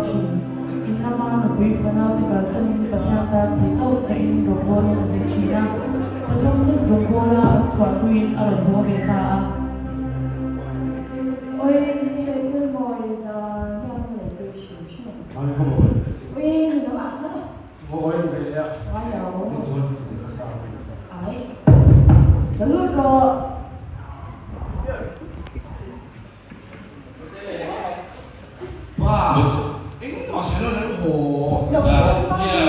chi in nama na pui phana te ka sanin pathian ta thi to chain robon na se china ta thom se robola chwa kuin aron ho ve ta oi he tu moi na yang le tu shi shi Mami ko mo. oi ni no a na Mo ko yung kaya. ai ya o Yung zon. ai lalu ro Pa. Ini masih ada ho. lo ko Ya,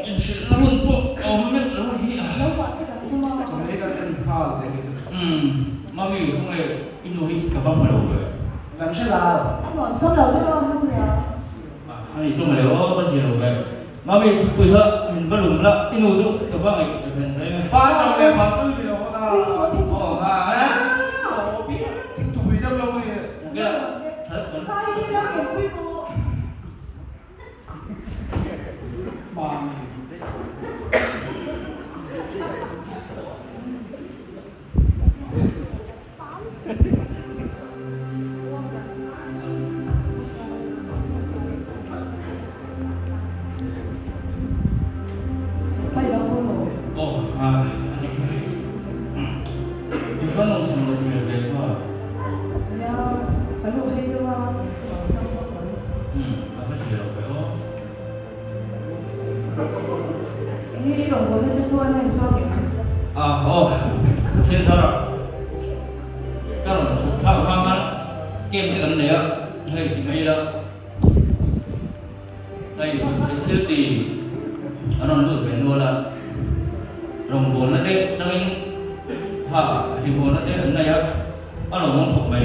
insya Allah untuk omet lalu dia. lo ko se ka tu ma Cuma ini kan yang hal gitu. Mami không hề inuhi cả vong mà đâu rồi. Dan sila. mo so lo ko mo ya Anh itu mà đều có gì đâu vậy. Mami thì bây giờ mình vẫn đúng là inu tu cả vong này phải phải. Pa trong này pa tu điều ta. Ồ ha. Biết tiếng tụi đâu đâu vậy. Cái thật vẫn. kai lo ke pui ko Mami. pai lo ko lo Ồ ha. Mình vẫn không xong được nhiều về thôi. ya kalau hai tu ma Nó phải gì đâu phải không? ini lo ko tu tuan ni tuan Ồ, thiên sao rồi? Các bạn chụp thao hoang mắt kem cái tấm này á, hay thì mấy đó. Đây mình thấy thiếu thì nó được phải nuôi là rồng bồn nó đấy, cho nên hả thì bồn nó đấy này á, nó là món phục mày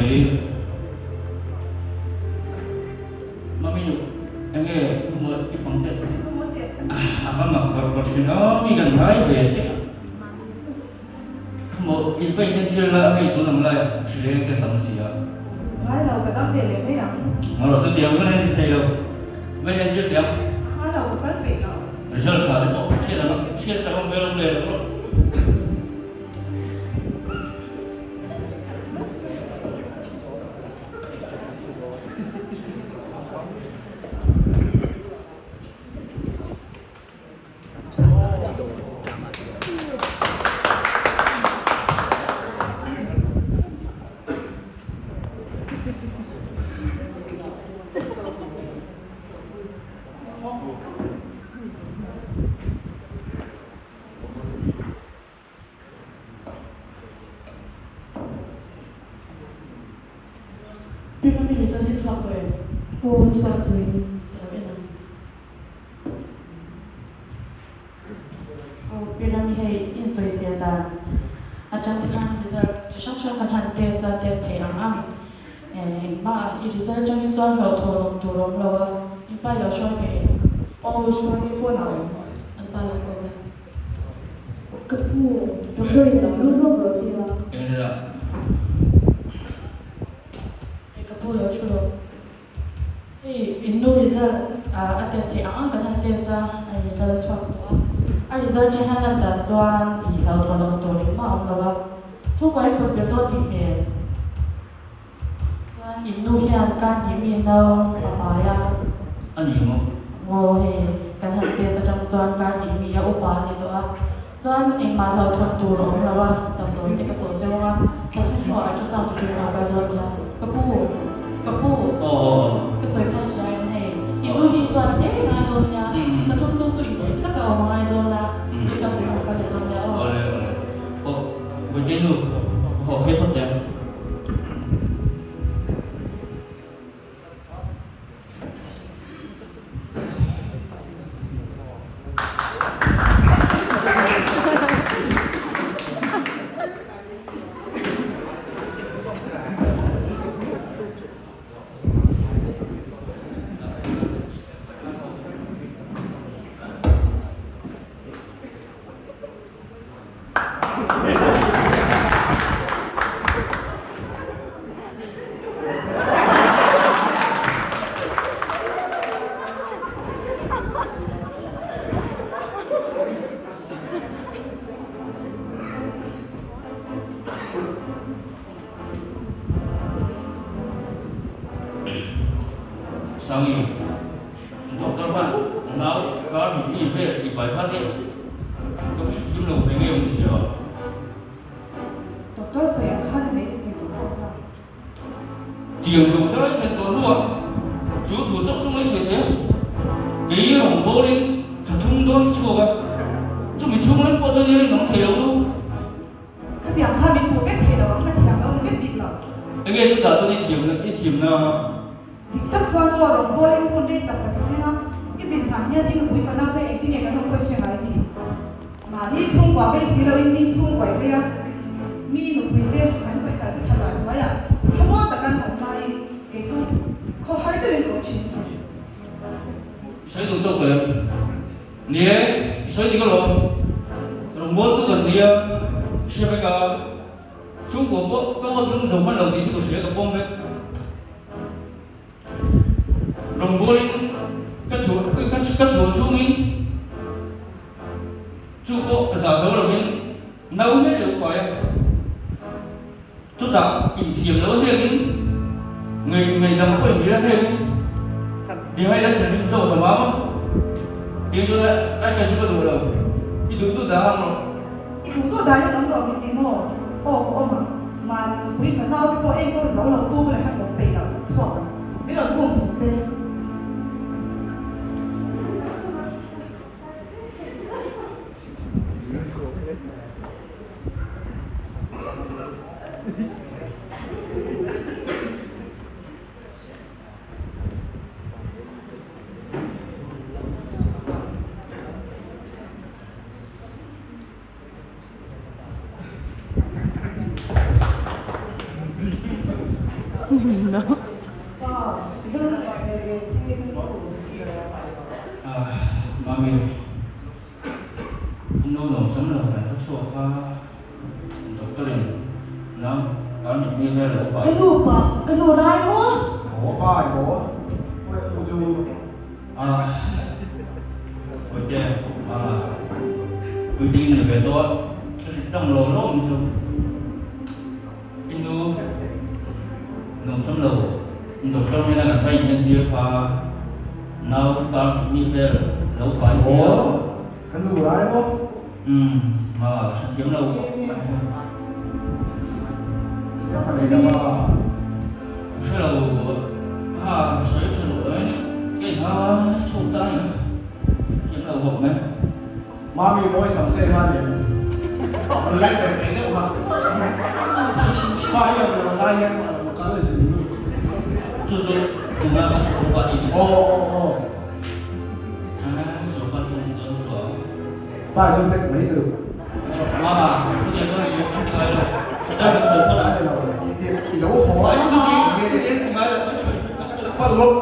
mà mình anh nghe không có ít bằng tết vâng ạ và thì nó đi gần thái về chứ một ít phải nên đưa là hay tôi làm lại chỉ lên cái tầm gì ạ hai lo ka tak de le me yang mà rồi tôi đeo cái này thì thấy đâu bên này chưa đeo hai lo ka pe lo rồi giờ trả lại bộ chia cho con về luôn liền rồi Pina mi bisa di tuak ko ko tuak ko pina mi hai in soi sia dan ajan kan bisa shang shang kan han test thei ang am ba i result jang in chuan lo thorong turom lo in pa lo shoi pe o shoi ni po na an pa lo ko ka pu doctor ni lo lu no bro ti la cái này là Kapula chulo. Inno result attest ang kan attest result chwa. Result je hanan da chuan I lo thon to ni ma om lo chu kai ko pe to ti me. Chuan inno hian kan ni mi no pa ya. anh hiểu không Ngo he kan attest jang chuan kan ni mi ya upa ni to a. Chuan em ma lo thon tu lo om lo wa tam to ti ka chu chewa. Cha chu ho a chu sang tu ma ka lo ya. Kapu ồ cái sợi khai sai này những đôi khi toàn thế hai đôi nha ta thôn thôn rồi tất cả hai đôi là chỉ cần tụi mình cần để đôi nhau ồ ồ với cái nước họ kết thúc đấy sao gì bắt đi có phải kiếm được phải nghe ông chỉ rồi doctor sẽ khăn mấy gì đó tiền dùng cho đấy thành tổ luôn chú thủ chốc chúng ấy sửa thế cái lòng bố lên thằng thung đó chùa cả chúng mình chung lên bao giờ đi nó thấy đâu luôn cái tiếng khăn mình buộc cái thầy đó cái tiếng đó cái bị lỏng cái nghe chúng ta cho đi thiểm là thì tất cả mọi người bố lên hôn đi tập tập thế nào cái tình cảm như thì nó bùi phần nào tôi thì này cái nó quay xe lại đi mà đi chung quả bây giờ là đi chung quả bây giờ mi nó bùi thế anh phải giải thích cho bạn vậy à tham quan tất cả mọi người cái chung khó hỏi tới cái chuyện gì xây dựng tốt rồi nia xây dựng cái lòng bố tôi gần nia sẽ phải cả chúng của bố các bạn cũng dùng bắt đầu thì chúng tôi sẽ gặp bom vậy lòng bố lên các chúa chú mình chú bộ giả dấu là mình nấu hết được quả chút đạo tìm thiểm nấu hết người làm có hình như thế thì hay là chuẩn bị sổ sổ máu thì cho lại các cái chúng ta đủ đâu thì đúng tôi đã làm rồi chúng tôi đã nhận được cái tiếng mồ của mà quý phần nào thì bọn em có dấu đầu tu là hai một bề là错了没有共识的mami nó nồng sống là thành phố chùa pha dokter yang nam kami ni saya lupa Kenapa rai mo? Ủa ba ủa ôi chú oke quy định là về đó trong lò lắm chú Indo nồng sống lầu dokter ni nak phải nhận dia pha nào kami ni saya lupa dia ủa cái nụ đấy không mà kiếm đâu cái này là是了我怕水煮人给他抽单呀kiếm đâu hộp mấy má mi mỗi sắm xe má điểm mình lấy về để đâu mà ba giờ rồi lai nhân mà có cái gì chú đừng có hộp bạn đi ồ chú bạn chú đừng chú ở ba chúng ta mấy được mà bà chú tiền có gì không tiếng ai đâu chú ta bị sửa thoát đây là thì đấu khó đấy chú gì tiếng ai đâu bắt lúc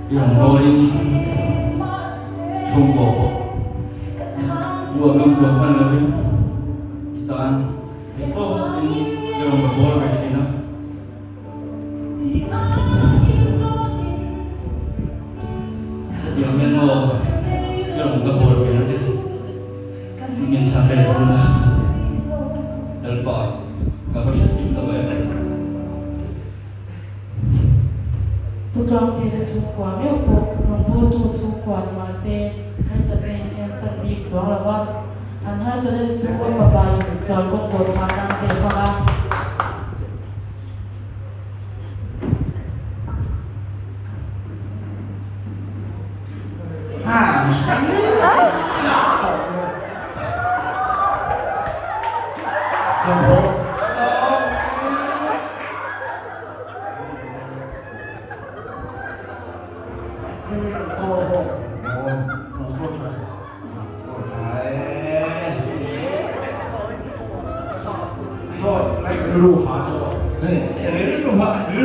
Yang boleh Cunggu Dua menunjukkan lebih Itaan Itu yang berboleh ke China Yang menol Yang berboleh ke nanti Ingin sampai rumah Lepas Kau sedih lebih不装点的出国，没有坡度出国的嘛些，还是比装了吧？还是出国爸爸有做工作嘛，当地话啦。ru ha đó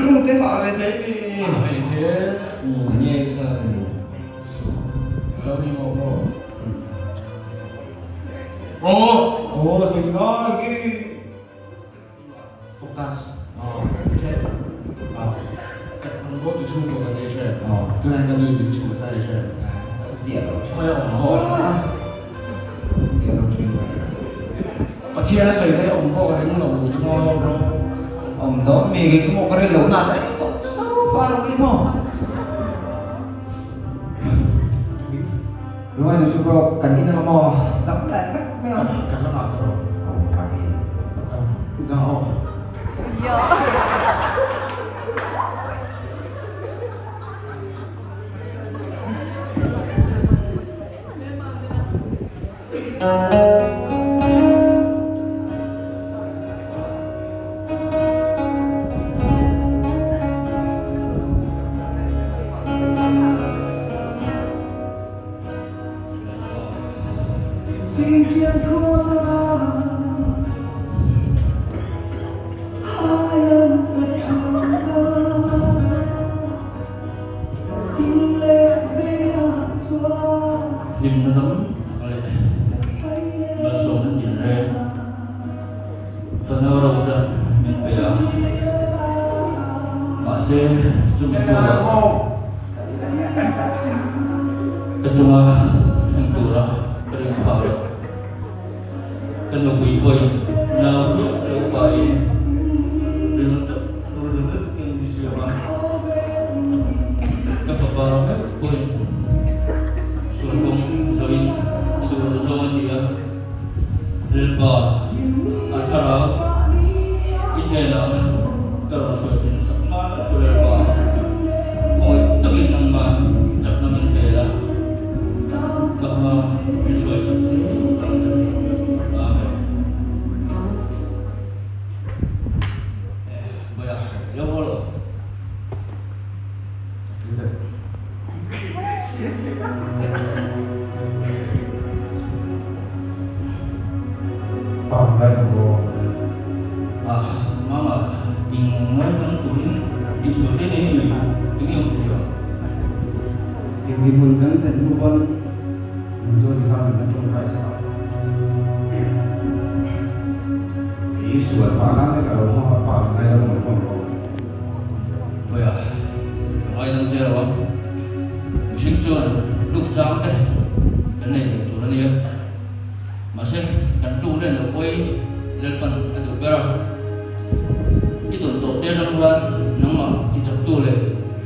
rung thế mà về thế đi vậy thế nghe sao lâu đi ngô ngô rồi đó cái focus thế我就中国的那事对那个女主的那事我要往后我天水thấy ông có cái lẩu chứ ngon bro ông đó mì cái một cái lẩu nạt đấy sao pha được đi mà đúng rồi chúng tôi cần tin nó mò đậm lại các mèo cần nó nào rồi ngao xin thiên của hai em thật thương tin lệ về xóa Lim nó đấm thật lệ nó xuống nó nhìn ra phần đầu chân mình bẻ mà sẽ chúng mình tụ cái chung mình tụ ra cái đường vào được cái nó quỳ quỳ nào biết đâu vậy đừng tự đừng tự kinh đi xuyên mà cái phần vào hết quỳ xuống cùng rồi tụ rồi thì lên bờ ăn thà đó ít ngày là cái đó rồi thì sắp mát rồi lên bờ ôi tất nhiên rằng mà chặt nó mình về là các mình rồi sắp tăng dần bây giờ lâu rồi toàn đây của mama in mấy tháng tuổi đi xuống thế này tiếng yêu gì rồi những cái môn cứng thì nó vẫn rồi thì mình nó trông phải sao ý sửa phá nát cái ở hoa phá này là một con bây giờ ai đang chơi rồi mình sinh chưa lúc sáng đây cái này thì tụi nó đi mà xem cái trụ lên là quay lên phần cái tụ cái rồi cái tụ tổ tiên trong hơn nóng mà cái chặt tụ lên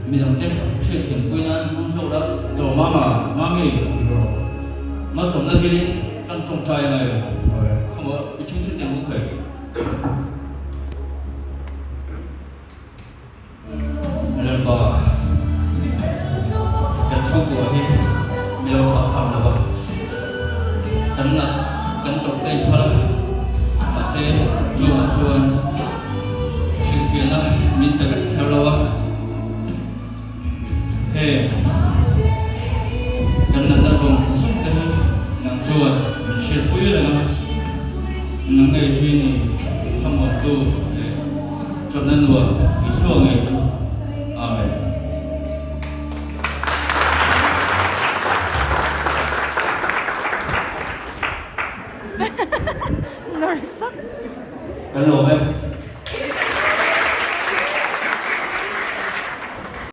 mình làm thế sẽ thiền quay nan không sâu đó tổ mami mà sống lên đi căn trồng trai này không có cái chính trị tiền cũng thể lên bờ cái chỗ của thì mình làm thảo thảo là vậy cắn nặng cắn trồng cây phá mà sẽ chuồn sinh phiền đó mình tự theo lâu thế cắn nặng đã dùng sức cái nặng chuồn mình sẽ quý rồi nặng ngày khi này không một tu cho nên luôn cái số ngày chú amen cái lỗ em